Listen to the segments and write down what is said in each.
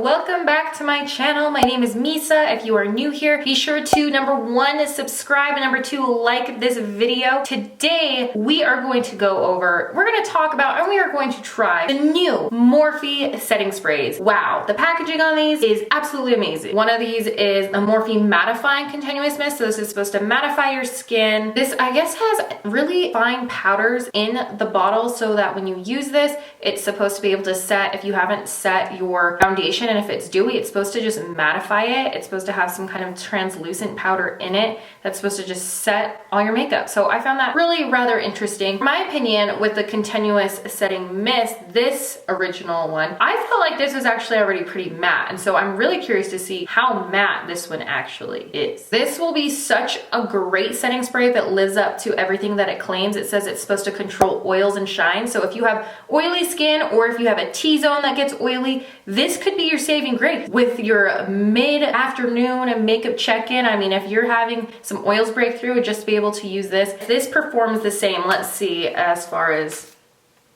welcome back to my channel. My name is Misa. If you are new here, be sure to number 1, subscribe, and number 2, like this video. Today, we are going to go over, we're going to talk about, and we are going to try the new Morphe setting sprays. Wow, the packaging on these is absolutely amazing. One of these is a Morphe mattifying continuous mist. So this is supposed to mattify your skin. This, I guess, has really fine powders in the bottle so that when you use this, it's supposed to be able to set, if you haven't set your foundation, and if it's dewy, it's supposed to just mattify it. It's supposed to have some kind of translucent powder in it that's supposed to just set all your makeup. So I found that really rather interesting. In my opinion, with the continuous setting mist, this original one, I felt like this was actually already pretty matte. And so I'm really curious to see how matte this one actually is. This will be such a great setting spray that lives up to everything that it claims. It says it's supposed to control oils and shine. So if you have oily skin or if you have a T-zone that gets oily, this could be your saving grace with your mid-afternoon makeup check-in. I mean, if you're having some oils break through, just be able to use this. This performs the same. Let's see, as far as,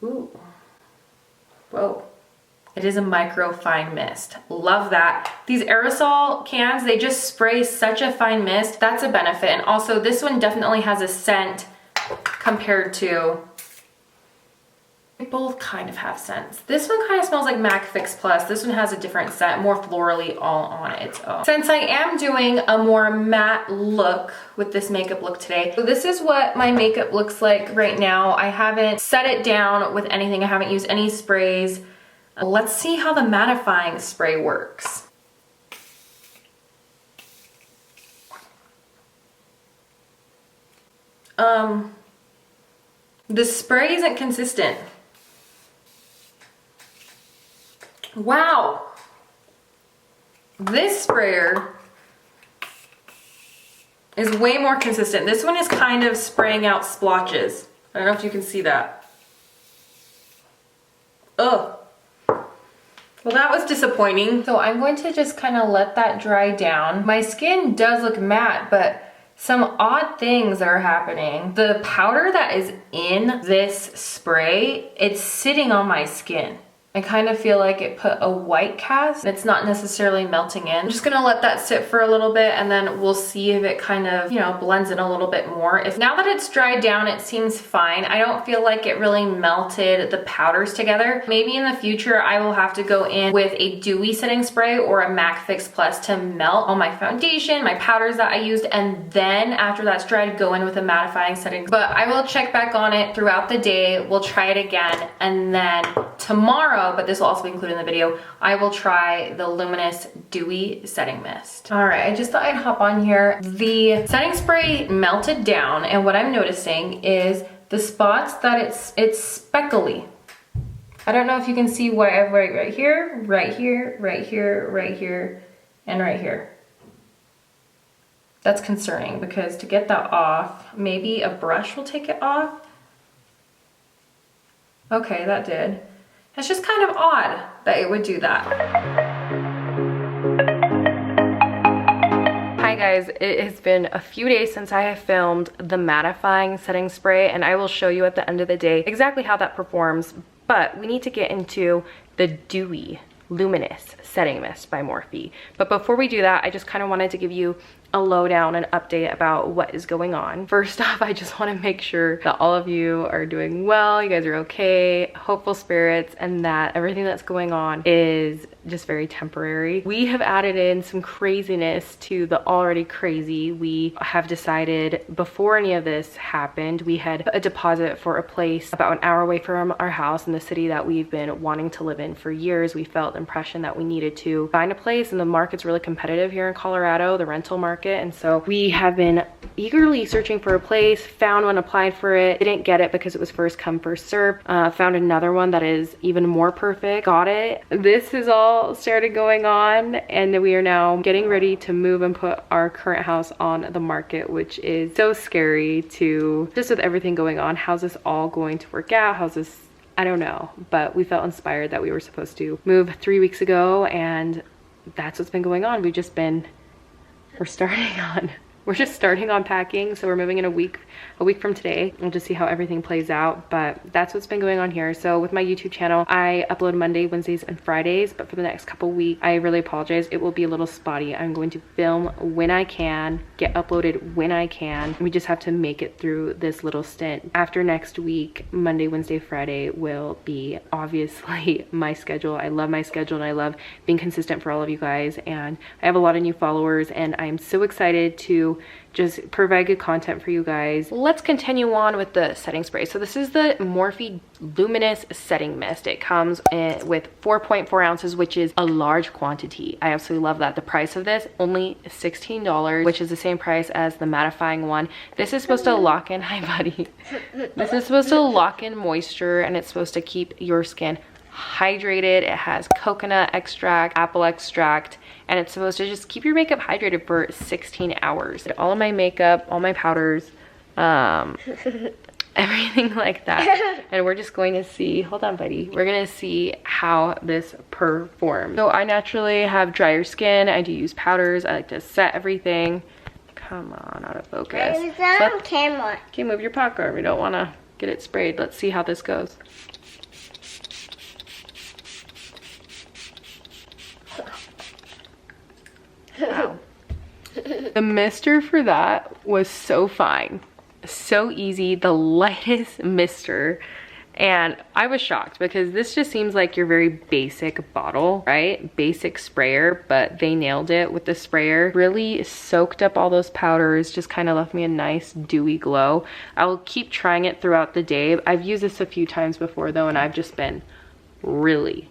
ooh, whoa. It is a micro fine mist. Love that. These aerosol cans, they just spray such a fine mist. That's a benefit. And also this one definitely has a scent compared to, they both kind of have scents. This one kind of smells like MAC Fix Plus. This one has a different scent, more florally all on its own. Since I am doing a more matte look with this makeup look today, so this is what my makeup looks like right now. I haven't set it down with anything. I haven't used any sprays. Let's see how the mattifying spray works. The spray isn't consistent. Wow. This sprayer is way more consistent. This one is kind of spraying out splotches. I don't know if you can see that. Ugh. Well, that was disappointing. So I'm going to just kind of let that dry down. My skin does look matte, but some odd things are happening. The powder that is in this spray, it's sitting on my skin. I kind of feel like it put a white cast. It's not necessarily melting in. I'm just gonna let that sit for a little bit and then we'll see if it kind of, you know, blends in a little bit more. If now that it's dried down, it seems fine. I don't feel like it really melted the powders together. Maybe in the future, I will have to go in with a dewy setting spray or a MAC Fix Plus to melt all my foundation, my powders that I used, and then after that's dried, go in with a mattifying setting. But I will check back on it throughout the day. We'll try it again. And then tomorrow, but this will also be included in the video, I will try the Luminous Dewy Setting Mist. All right, I just thought I'd hop on here. The setting spray melted down, and what I'm noticing is the spots that it's speckly. I don't know if you can see why I have right here, right here, right here, right here, and right here. That's concerning because to get that off, maybe a brush will take it off. Okay, that did. It's just kind of odd that it would do that. Hi guys, it has been a few days since I have filmed the mattifying setting spray, and I will show you at the end of the day exactly how that performs, but we need to get into the Dewy Luminous Setting Mist by Morphe. But before we do that, I just kind of wanted to give you a lowdown and update about what is going on. First off, I just want to make sure that all of you are doing well, you guys are okay, hopeful spirits, and that everything that's going on is just very temporary. We have added in some craziness to the already crazy. We have decided before any of this happened, we had put a deposit for a place about an hour away from our house in the city that we've been wanting to live in for years. We felt the impression that we needed to find a place, and the market's really competitive here in Colorado, the rental market. And so we have been eagerly searching for a place, found one, applied for it, didn't get it because it was first come, first serve. Found another one that is even more perfect, got it. This has all started going on, and we are now getting ready to move and put our current house on the market, which is so scary to, just with everything going on. How's this all going to work out? How's this, I don't know, but we felt inspired that we were supposed to move 3 weeks ago, and that's what's been going on. We're starting on we're just starting on packing, so we're moving in a week from today. We'll just see how everything plays out, but that's what's been going on here. So with my YouTube channel, I upload Monday, Wednesdays, and Fridays, but for the next couple weeks, I really apologize. It will be a little spotty. I'm going to film when I can, get uploaded when I can. We just have to make it through this little stint. After next week, Monday, Wednesday, Friday will be obviously my schedule. I love my schedule and I love being consistent for all of you guys, and I have a lot of new followers and I'm so excited to just provide good content for you guys. Let's continue on with the setting spray. So this is the Morphe Luminous Setting Mist. It comes with 4.4 ounces, which is a large quantity. I absolutely love that. The price of this, only $16, which is the same price as the mattifying one. This is supposed to lock in, hi buddy. This is supposed to lock in moisture and it's supposed to keep your skin hydrated. It has coconut extract, apple extract, and it's supposed to just keep your makeup hydrated for 16 hours. All of my makeup, all my powders, everything like that. And we're just going to see, hold on buddy, we're gonna see how this performs. So I naturally have drier skin. I do use powders. I like to set everything. Come on, out of focus. It's not on camera. Okay, move your popcorn. We don't wanna get it sprayed. Let's see how this goes. Wow. The mister for that was so fine, so easy, the lightest mister, and I was shocked because this just seems like your very basic bottle, right? Basic sprayer, but they nailed it with the sprayer. Really soaked up all those powders, just kind of left me a nice dewy glow. I will keep trying it throughout the day. I've used this a few times before though, and I've just been really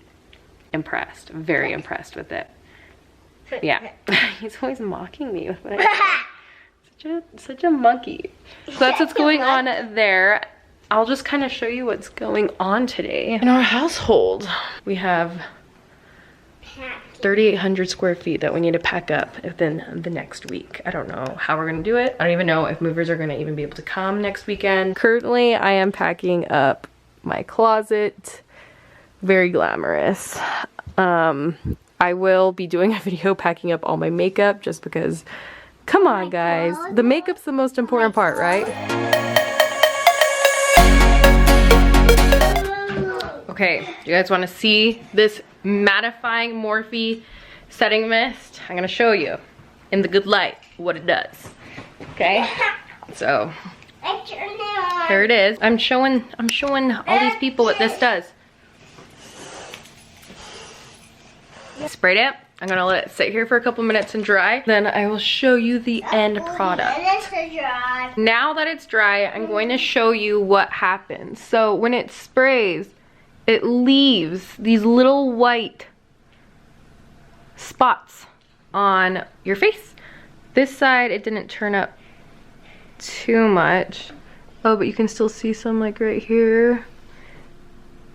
impressed, very impressed with it. Yeah, he's always mocking me with what I do. Such a monkey. So that's what's going on there. I'll just kind of show you what's going on today in our household. We have 3,800 square feet that we need to pack up within the next week. I don't know how we're gonna do it. I don't even know if movers are gonna even be able to come next weekend. Currently, I am packing up my closet. Very glamorous. I will be doing a video packing up all my makeup just because, come on guys, the makeup's the most important part, right? Okay, you guys wanna see this mattifying Morphe setting mist? I'm gonna show you in the good light what it does, okay? So, here it is. I'm showing all these people what this does. Sprayed it. I'm gonna let it sit here for a couple minutes and dry. Then I will show you the end product. Now that it's dry, I'm going to show you what happens. So when it sprays, it leaves these little white spots on your face. This side, it didn't turn up too much. Oh, but you can still see some like right here.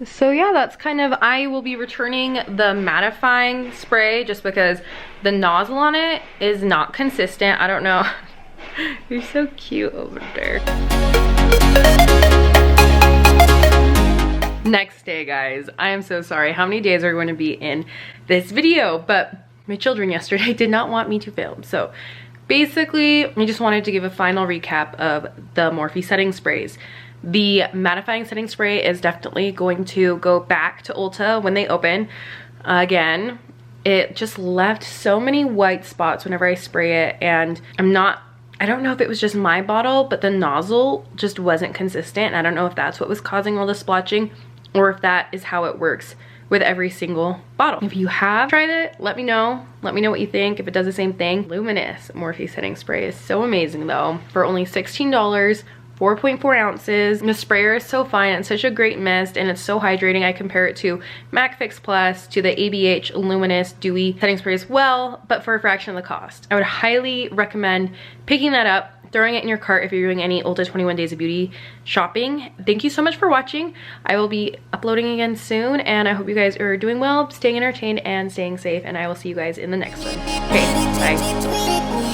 So yeah, that's kind of, I will be returning the mattifying spray just because the nozzle on it is not consistent. I don't know. You're so cute over there. Next day, guys. I am so sorry how many days are going to be in this video, but my children yesterday did not want me to film. So basically, I just wanted to give a final recap of the Morphe setting sprays. The mattifying setting spray is definitely going to go back to Ulta when they open. Again, it just left so many white spots whenever I spray it, and I don't know if it was just my bottle, but the nozzle just wasn't consistent. And I don't know if that's what was causing all the splotching or if that is how it works with every single bottle. If you have tried it, let me know. Let me know what you think, if it does the same thing. Luminous Morphe setting spray is so amazing though. For only $16, 4.4 ounces. The sprayer is so fine. It's such a great mist and it's so hydrating. I compare it to MAC Fix Plus, to the ABH Luminous Dewy setting spray as well, but for a fraction of the cost. I would highly recommend picking that up, throwing it in your cart if you're doing any Ulta 21 Days of Beauty shopping. Thank you so much for watching. I will be uploading again soon, and I hope you guys are doing well, staying entertained, and staying safe, and I will see you guys in the next one. Okay, bye.